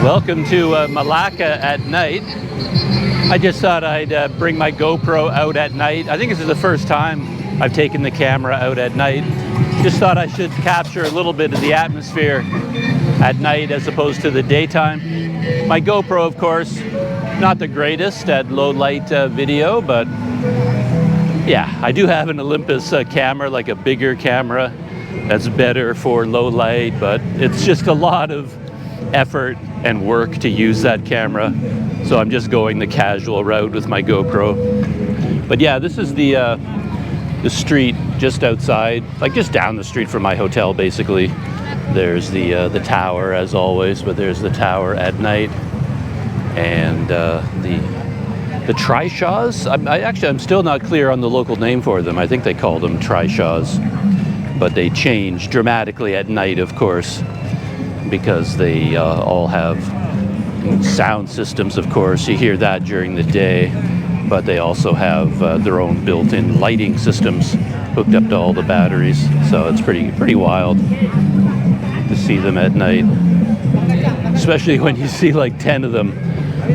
Welcome to Malacca at night. I just thought I'd bring my GoPro out at night. I think this is the first time I've taken the camera out at night. Just thought I should capture a little bit of the atmosphere at night as opposed to the daytime. My GoPro, of course, not the greatest at low light video, but yeah, I do have an Olympus camera, like a bigger camera that's better for low light, but it's just a lot of effort and work to use that camera, so I'm just going the casual route with my GoPro. But yeah, this is the street just outside, like just down the street from my hotel basically. There's the tower as always, but there's the tower at night, and the Trishaws. I'm still not clear on the local name for them. I think they call them Trishaws, but they change dramatically at night, of course, because they all have sound systems, of course. You hear that during the day, but they also have their own built-in lighting systems hooked up to all the batteries. So it's pretty wild to see them at night, especially when you see like 10 of them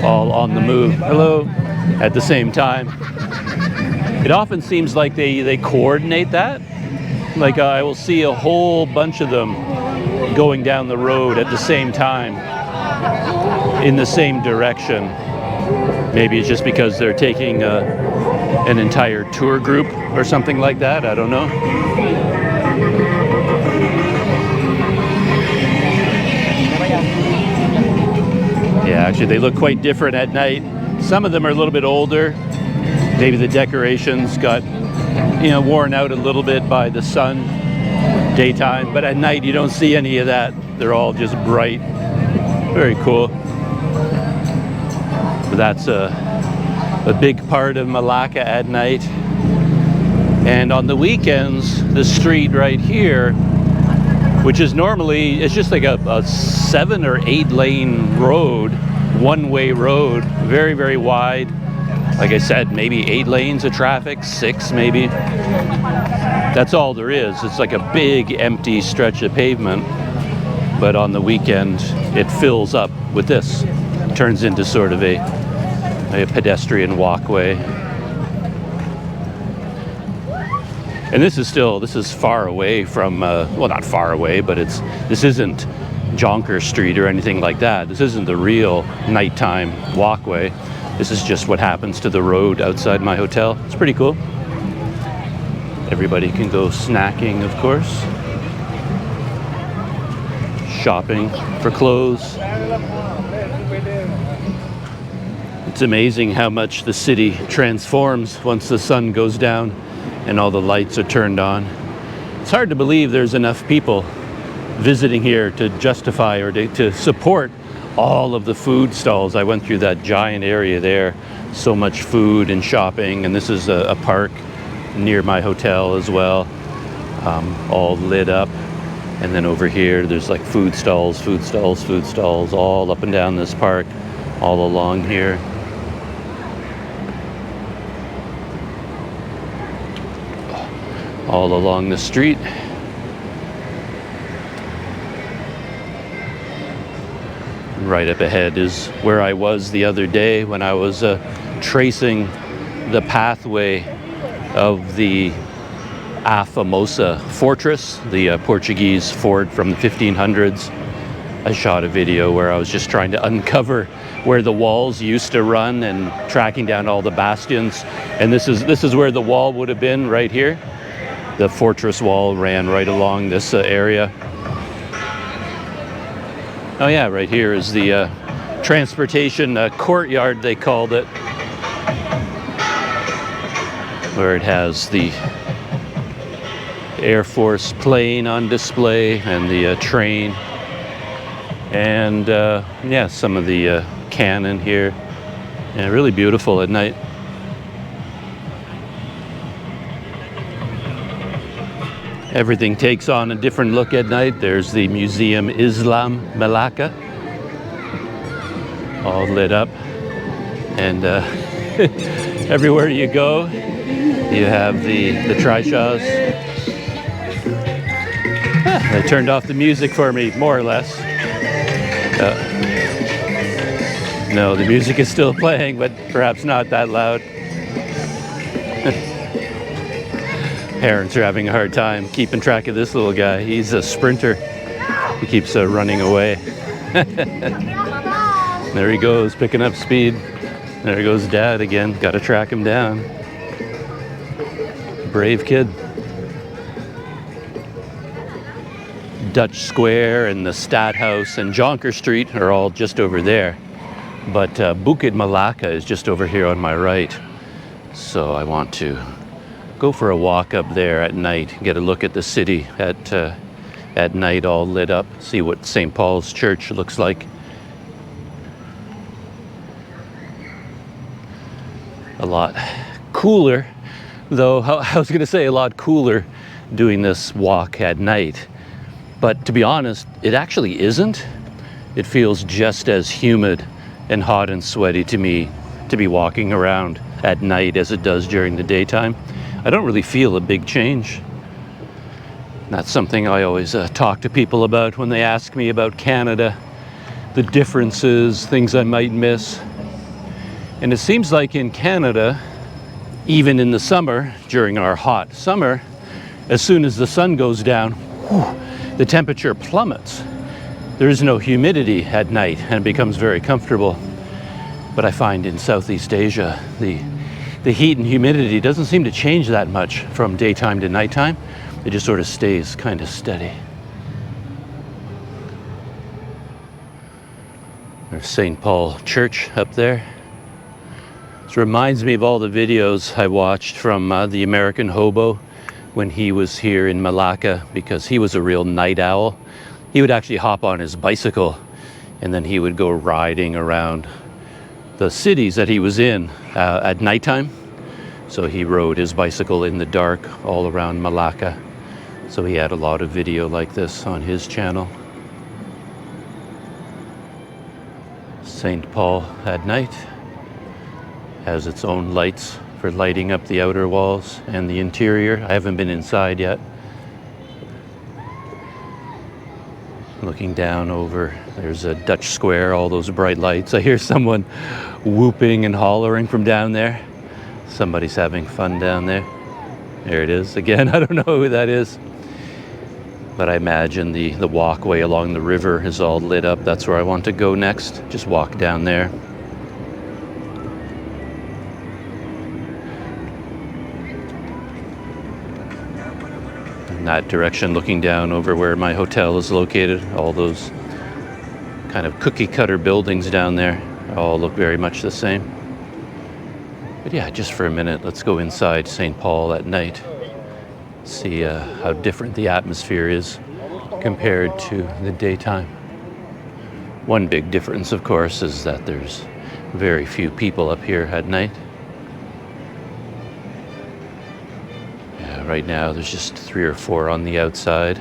all on the move. Hello, at the same time. It often seems like they coordinate that. Like I will see a whole bunch of them going down the road at the same time in the same direction. Maybe it's just because they're taking an entire tour group or something like that. I don't know. Yeah, actually they look quite different at night. Some of them are a little bit older. Maybe the decorations got, worn out a little bit by the sun daytime, but at night you don't see any of that. They're all just bright. Very cool. But that's a big part of Malacca at night. And on the weekends, the street right here, which is normally, it's just like a 7 or 8 lane road, one-way road, very, very wide. Like I said, maybe 8 lanes of traffic, 6 maybe. That's all there is. It's like a big empty stretch of pavement. But on the weekend, it fills up with this. It turns into sort of a pedestrian walkway. And this is far away from, well, not far away, but this isn't Jonker Street or anything like that. This isn't the real nighttime walkway. This is just what happens to the road outside my hotel. It's pretty cool. Everybody can go snacking, of course. Shopping for clothes. It's amazing how much the city transforms once the sun goes down and all the lights are turned on. It's hard to believe there's enough people visiting here to justify or to support all of the food stalls. I went through that giant area there, so much food and shopping, and this is a park near my hotel as well, all lit up. And then over here there's like food stalls all up and down this park, all along here. All along the street. Right up ahead is where I was the other day when I was tracing the pathway of the Famosa fortress, the Portuguese fort from the 1500s. I shot a video where I was just trying to uncover where the walls used to run and tracking down all the bastions. And this is where the wall would have been, right here. The fortress wall ran right along this area. Oh yeah, right here is the transportation courtyard, they called it, where it has the Air Force plane on display and the train, and yeah, some of the cannon here. Yeah, really beautiful at night. Everything takes on a different look at night. There's the Museum Islam Malacca, all lit up, and everywhere you go, you have the Trishaws. They turned off the music for me, more or less. No, the music is still playing, but perhaps not that loud. Parents are having a hard time keeping track of this little guy. He's a sprinter. He keeps running away. There he goes, picking up speed. There goes Dad again. Got to track him down. Brave kid. Dutch Square and the Stadhouse and Jonker Street are all just over there. But Bukit Malaka is just over here on my right. So I want to go for a walk up there at night, get a look at the city at night all lit up, see what St. Paul's Church looks like. A lot cooler, though. I was going to say a lot cooler doing this walk at night. But to be honest, it actually isn't. It feels just as humid and hot and sweaty to me to be walking around at night as it does during the daytime. I don't really feel a big change. That's something I always talk to people about when they ask me about Canada, the differences, things I might miss. And it seems like in Canada, even in the summer, during our hot summer, as soon as the sun goes down, the temperature plummets. There is no humidity at night and it becomes very comfortable. But I find in Southeast Asia, the heat and humidity doesn't seem to change that much from daytime to nighttime. It just sort of stays kind of steady. There's St. Paul Church up there. This reminds me of all the videos I watched from the American hobo when he was here in Malacca, because he was a real night owl. He would actually hop on his bicycle and then he would go riding around the cities that he was in at nighttime. So he rode his bicycle in the dark all around Malacca. So he had a lot of video like this on his channel. St. Paul at night has its own lights for lighting up the outer walls and the interior. I haven't been inside yet. Looking down over, there's a Dutch Square, all those bright lights. I hear someone whooping and hollering from down there. Somebody's having fun down there. There it is again. I don't know who that is. But I imagine the walkway along the river is all lit up. That's where I want to go next. Just walk down there. In that direction, looking down over where my hotel is located, all those kind of cookie cutter buildings down there all look very much the same. But yeah, just for a minute, let's go inside St. Paul at night. See how different the atmosphere is compared to the daytime. One big difference, of course, is that there's very few people up here at night. Right now there's just 3 or 4 on the outside,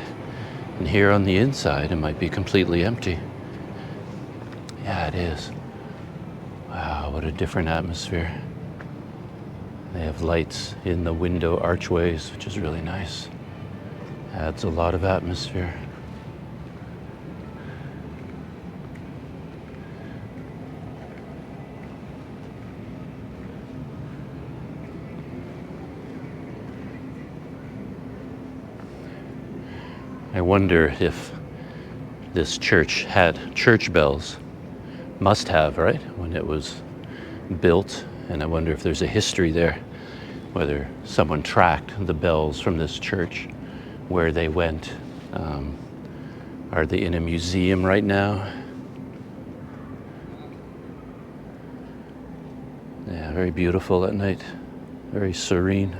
and here on the inside it might be completely empty. Yeah, it is. Wow, what a different atmosphere. They have lights in the window archways, which is really nice. Adds a lot of atmosphere. I wonder if this church had church bells. Must have, right? When it was built. And I wonder if there's a history there, whether someone tracked the bells from this church, where they went. Are they in a museum right now? Yeah, very beautiful at night. Very serene.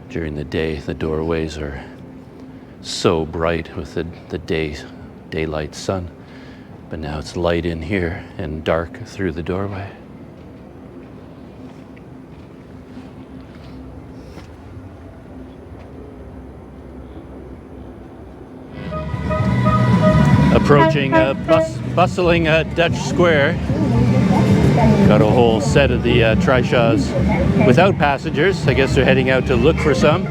During the day, the doorways are so bright with the daylight sun. But now it's light in here and dark through the doorway. Approaching a bustling Dutch Square. Got a whole set of the Trishaws without passengers. I guess they're heading out to look for some.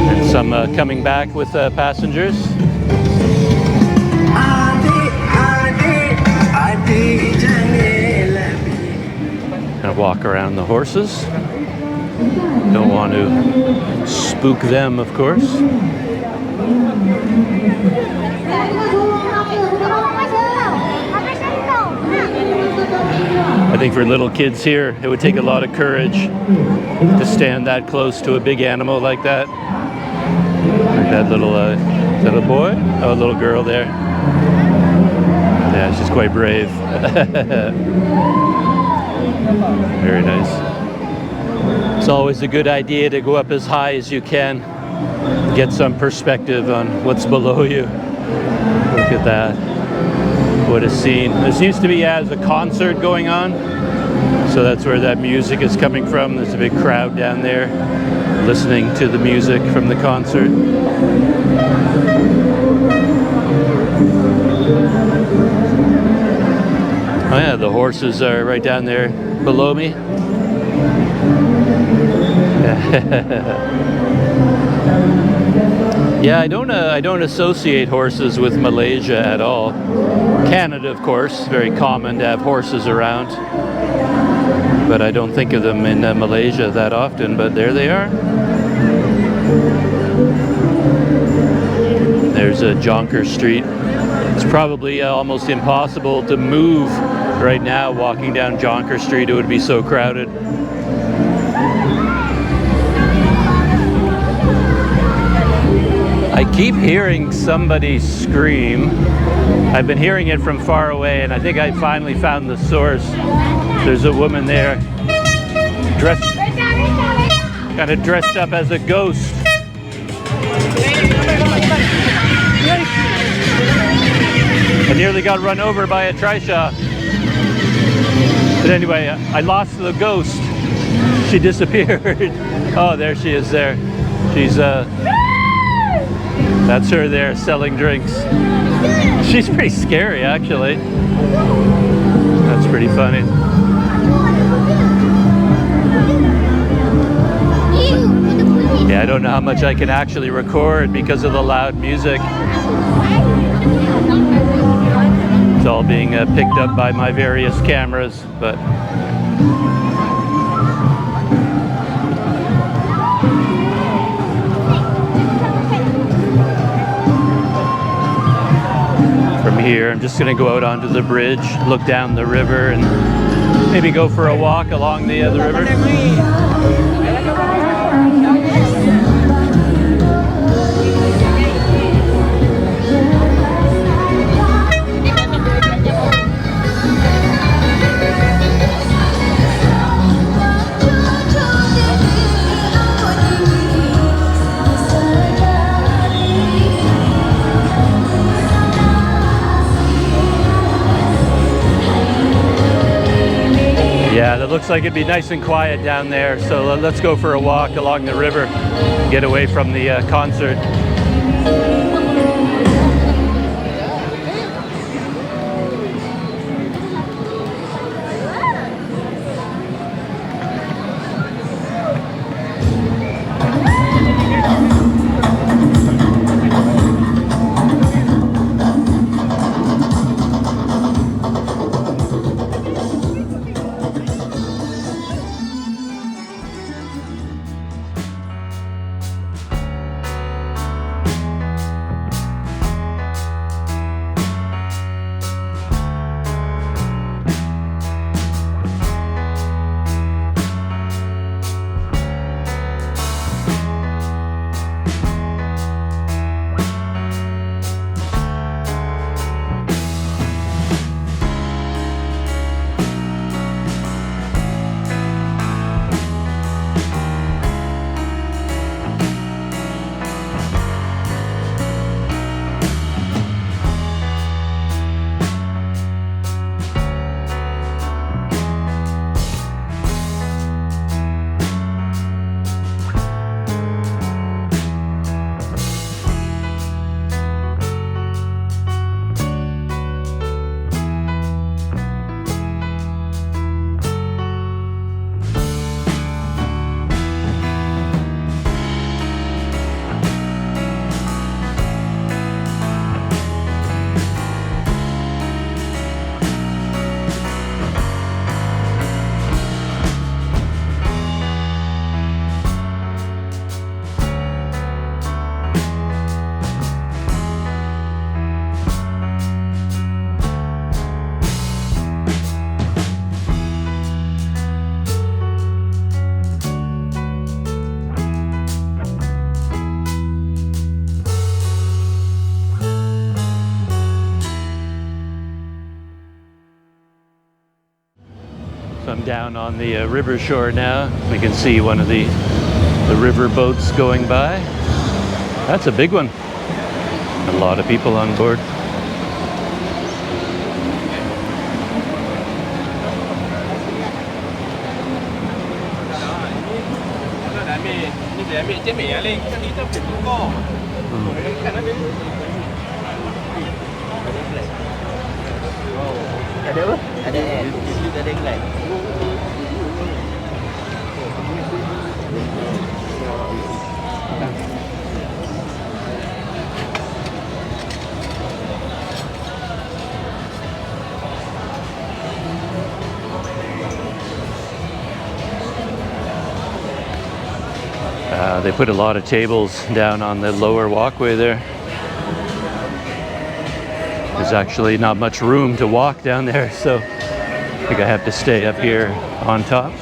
And some I'm coming back with passengers. Gonna walk around the horses. Don't want to spook them, of course. I think for little kids here, it would take a lot of courage to stand that close to a big animal like that. Like that little, is that a boy? Oh, a little girl there. Yeah, she's quite brave. Very nice. It's always a good idea to go up as high as you can, get some perspective on what's below you. Look at that. What a scene. This used to be as a concert going on, so that's where that music is coming from. There's a big crowd down there listening to the music from the concert. Oh yeah, the horses are right down there below me. Yeah, I don't associate horses with Malaysia at all. Canada, of course, very common to have horses around, but I don't think of them in Malaysia that often. But there they are. There's a Jonker Street. It's probably almost impossible to move right now walking down Jonker Street. It would be so crowded. I keep hearing somebody scream. I've been hearing it from far away, and I think I finally found the source. There's a woman there, kind of dressed up as a ghost. I nearly got run over by a trishaw. But anyway, I lost the ghost. She disappeared. Oh, there she is there. She's, that's her there selling drinks. She's pretty scary, actually. That's pretty funny. Yeah, I don't know how much I can actually record because of the loud music. It's all being picked up by my various cameras, but from here, I'm just going to go out onto the bridge, look down the river, and maybe go for a walk along the river. Yeah, that looks like it'd be nice and quiet down there, so let's go for a walk along the river, get away from the concert. down on the river shore now. We can see one of the river boats going by. That's a big one. A lot of people on board. They put a lot of tables down on the lower walkway there. There's actually not much room to walk down there, so I think I have to stay up here on top.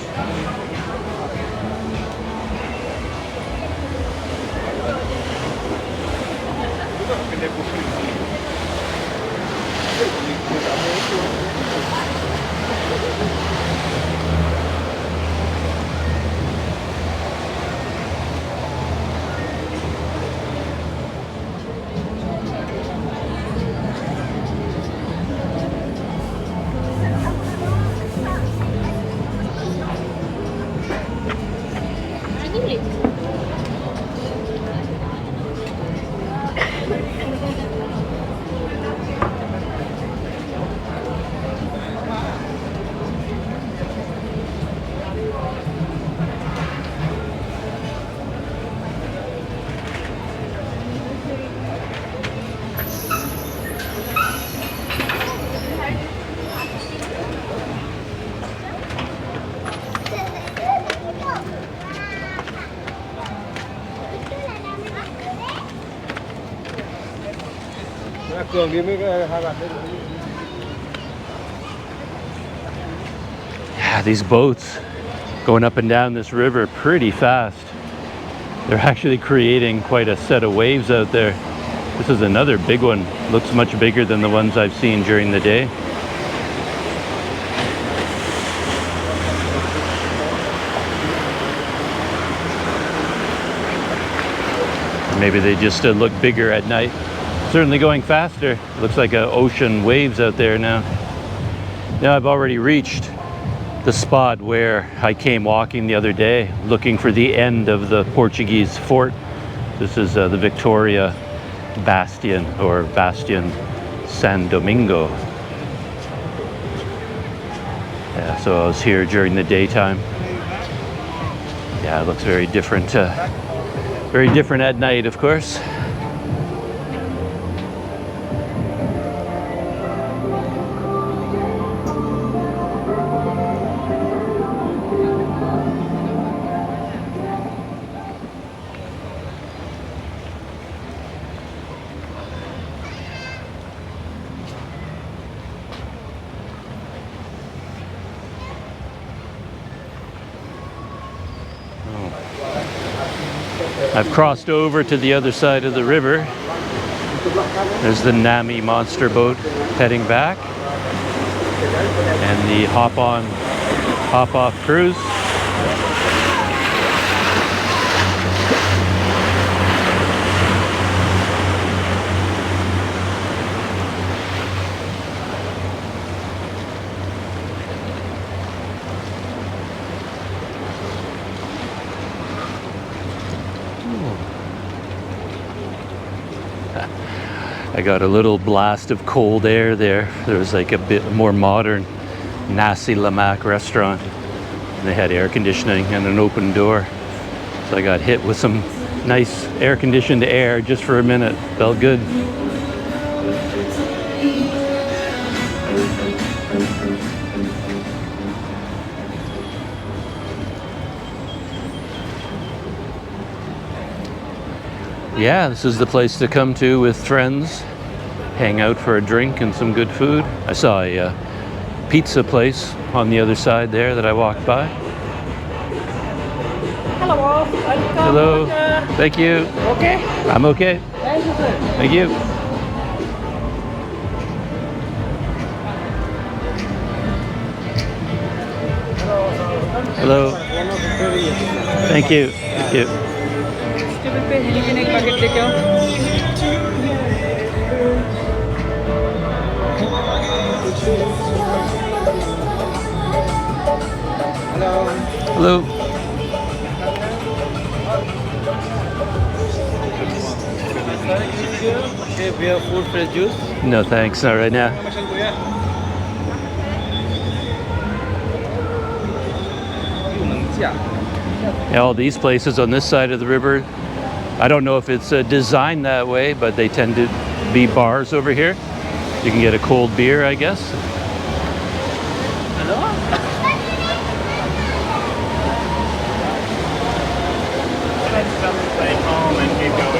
Yeah, these boats going up and down this river pretty fast. They're actually creating quite a set of waves out there. This is another big one. Looks much bigger than the ones I've seen during the day. Maybe they just look bigger at night. Certainly going faster. Looks like ocean waves out there now. Now I've already reached the spot where I came walking the other day, looking for the end of the Portuguese fort. This is the Victoria Bastion, or Bastion San Domingo. Yeah, so I was here during the daytime. Yeah, it looks very different at night, of course. I've crossed over to the other side of the river. There's the Nami monster boat heading back, and the hop-on, hop-off cruise. I got a little blast of cold air there. There was like a bit more modern Nasi Lemak restaurant. And they had air conditioning and an open door. So I got hit with some nice air-conditioned air just for a minute. Felt good. Yeah, this is the place to come to with friends, hang out for a drink and some good food. I saw a pizza place on the other side there that I walked by. Hello, welcome. Hello. Thank you. Okay. I'm okay. Thank you, sir. Thank you. Hello. Thank you. Thank you. Table पे लेकिन एक packet लेके आओ Hello. Okay, we have food, fresh juice. No thanks, not right now. Yeah, all these places on this side of the river, I don't know if it's designed that way, but they tend to be bars over here. You can get a cold beer, I guess. Stay calm and keep going.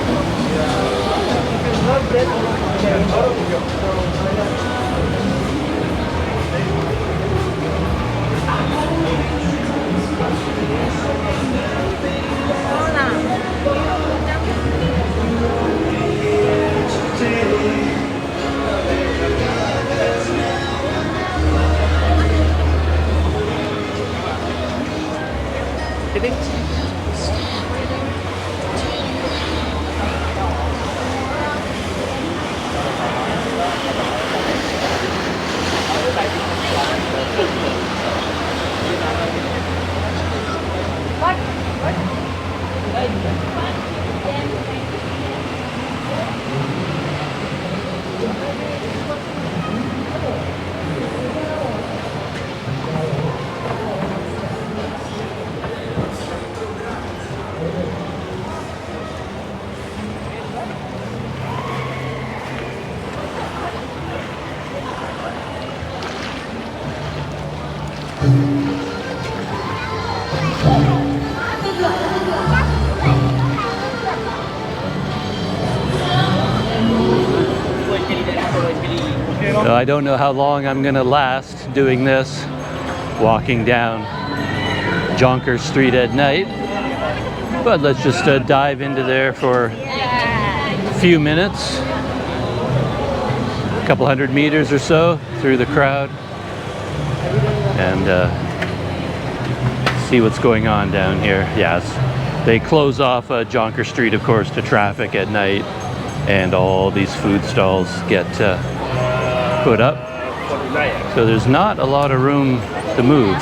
So I don't know how long I'm gonna last doing this, walking down Jonker Street at night, but let's just dive into there for a few minutes, a couple hundred meters or so through the crowd, and see what's going on down here. Yes, they close off Jonker Street, of course, to traffic at night, and all these food stalls get put up, so there's not a lot of room to move.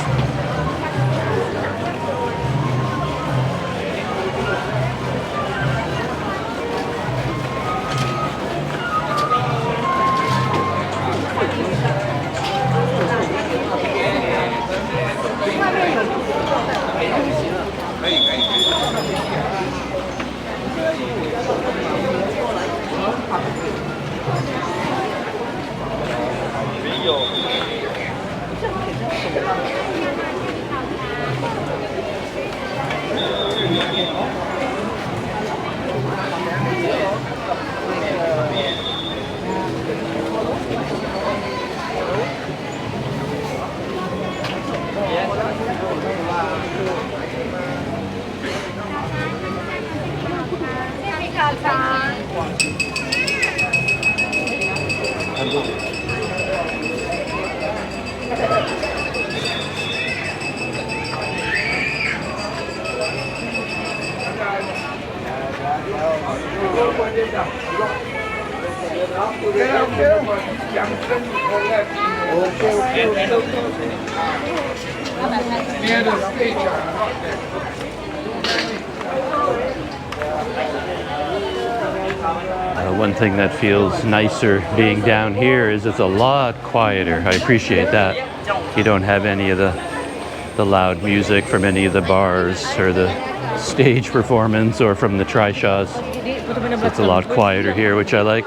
One thing that feels nicer being down here is it's a lot quieter. I appreciate that. You don't have any of the loud music from any of the bars or the stage performance or from the Trishaws. So it's a lot quieter here, which I like.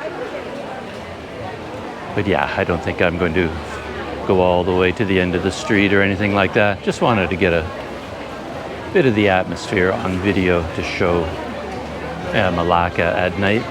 But yeah, I don't think I'm going to go all the way to the end of the street or anything like that. Just wanted to get a bit of the atmosphere on video to show Malacca at night.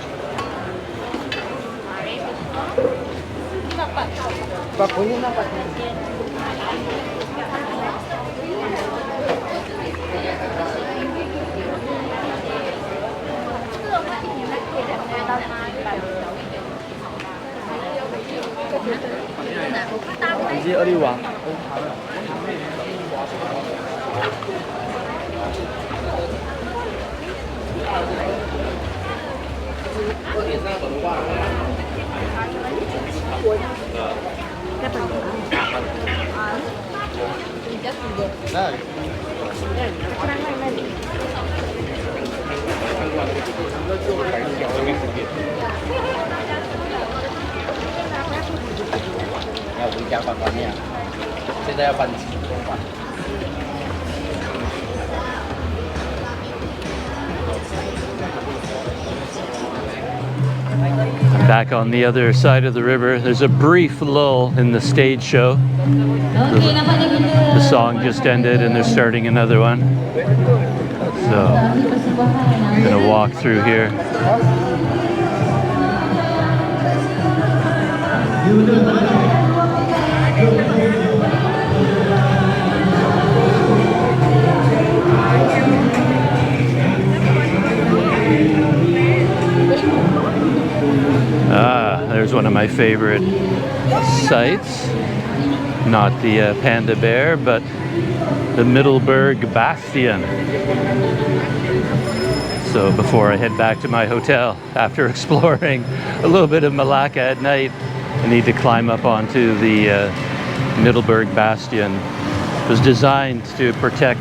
Back on the other side of the river, there's a brief lull in the stage show. The song just ended and they're starting another one. So I'm gonna walk through here. There's one of my favorite sites. Not the panda bear, but the Middelburg Bastion. So before I head back to my hotel, after exploring a little bit of Malacca at night, I need to climb up onto the Middelburg Bastion. It was designed to protect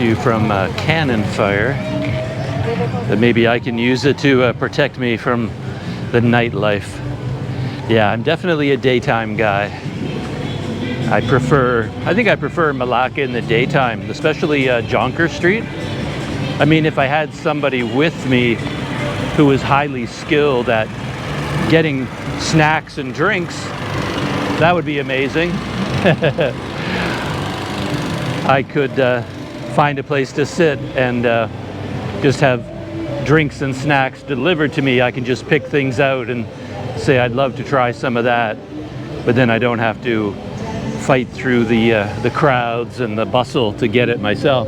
you from cannon fire. But maybe I can use it to protect me from the nightlife. Yeah, I'm definitely a daytime guy. I think I prefer Malacca in the daytime, especially Jonker Street. I mean, if I had somebody with me who was highly skilled at getting snacks and drinks, that would be amazing. I could find a place to sit and just have drinks and snacks delivered to me. I can just pick things out and say I'd love to try some of that, but then I don't have to fight through the crowds and the bustle to get it myself.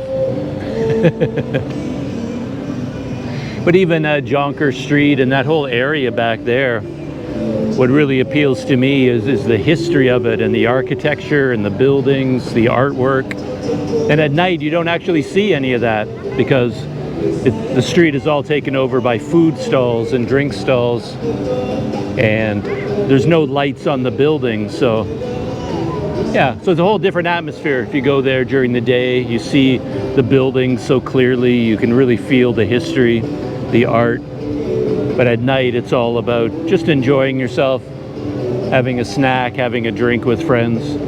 But even Jonker Street and that whole area back there, what really appeals to me is the history of it and the architecture and the buildings, the artwork. And at night you don't actually see any of that because the street is all taken over by food stalls and drink stalls, and there's no lights on the buildings. So yeah, so it's a whole different atmosphere. If you go there during the day, you see the buildings so clearly, you can really feel the history, the art. But at night it's all about just enjoying yourself, having a snack, having a drink with friends.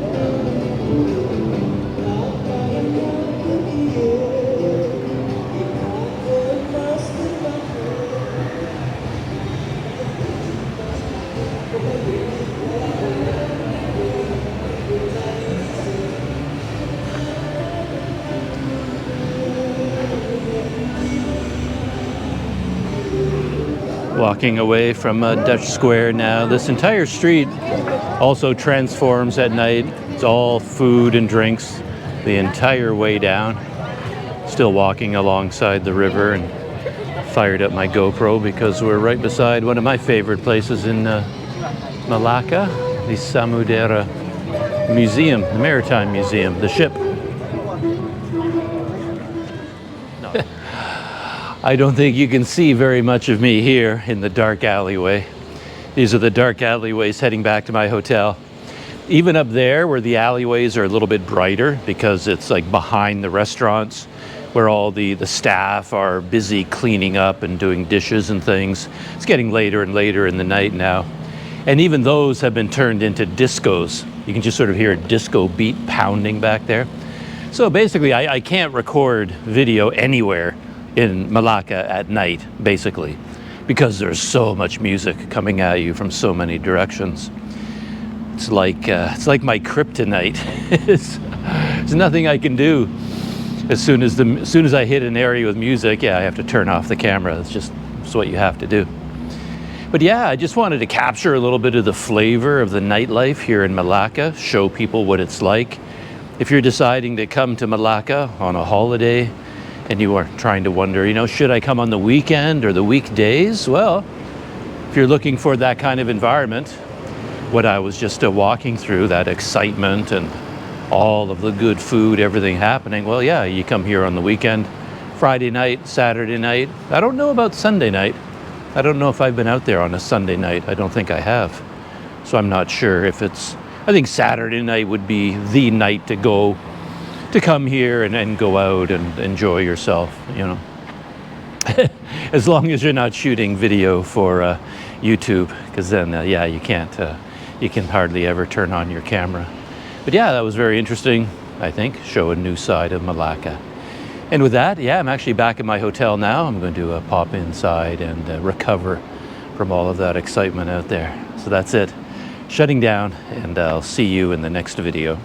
Walking away from Dutch Square now. This entire street also transforms at night. It's all food and drinks the entire way down. Still walking alongside the river and fired up my GoPro because we're right beside one of my favorite places in Malacca, the Samudera Museum, the Maritime Museum, the ship. I don't think you can see very much of me here in the dark alleyway. These are the dark alleyways heading back to my hotel. Even up there where the alleyways are a little bit brighter because it's like behind the restaurants where all the staff are busy cleaning up and doing dishes and things. It's getting later and later in the night now. And even those have been turned into discos. You can just sort of hear a disco beat pounding back there. So basically I can't record video anywhere in Malacca at night, basically, because there's so much music coming at you from so many directions. It's like my kryptonite. There's nothing I can do. As soon as I hit an area with music, yeah, I have to turn off the camera. It's what you have to do. But yeah, I just wanted to capture a little bit of the flavor of the nightlife here in Malacca, show people what it's like. If you're deciding to come to Malacca on a holiday, and you are trying to wonder, should I come on the weekend or the weekdays? Well, if you're looking for that kind of environment, what I was just walking through, that excitement and all of the good food, everything happening, well, yeah, you come here on the weekend Friday night, Saturday night. I don't know about Sunday night. I don't know if I've been out there on a Sunday night. I don't think I have. So I'm not sure if it's, I think Saturday night would be the night to go, to come here and go out and enjoy yourself, you know. As long as you're not shooting video for YouTube, because then, yeah, you can't, you can hardly ever turn on your camera. But yeah, that was very interesting, I think, show a new side of Malacca. And with that, yeah, I'm actually back at my hotel now. I'm going to pop inside and recover from all of that excitement out there. So that's it, shutting down, and I'll see you in the next video.